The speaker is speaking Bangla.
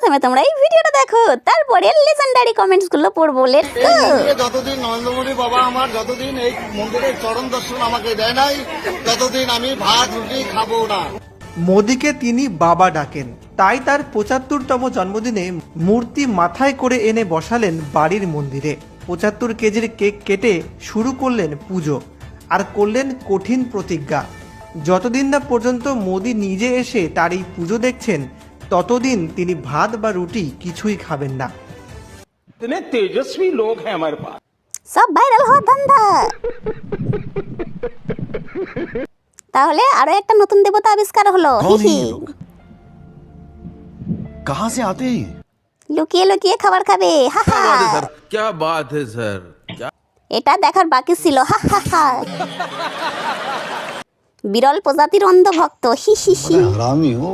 প্রথমে তোমরা এই ভিডিওটা দেখো, তারপরে লেজেন্ডারি কমেন্টস গুলো পড়বো। Let's go. যতদিন নরেন্দ্র বাবা আমার যতদিন এই মন্দিরের চরণ দর্শন আমাকে দেয় নাই, ততদিন আমি ভাত রুটি খাবো না। মোদিকে তিনি বাবা ডাকেন, তাই তার ৭৫তম জন্মদিনে মূর্তি মাথায় করে এনে বসালেন বাড়ির মন্দিরে। ৭৫ কেজির কেক কেটে শুরু করলেন পুজো, আর করলেন কঠিন প্রতিজ্ঞা। যতদিন না পর্যন্ত মোদি নিজে এসে তার এই পুজো দেখছেন, ততদিন তিনি ভাত বা রুটি কিছুই খাবেন না। इतने तेजस्वी लोग हैं हमारे पास। সব ভাইরাল হওয়ার ধান্দা। তাহলে আরো একটা নতুন দেবতা আবিষ্কার হলো। कहाँ से आते हैं? লুকিয়ে লুকিয়ে খাবার খাবে। হা হা। क्या बात है सर, क्या এটা দেখার বাকি ছিল। হা হা হা। বিরল প্রজাতির অন্ধ ভক্ত। হি হি হি। हरामी हो।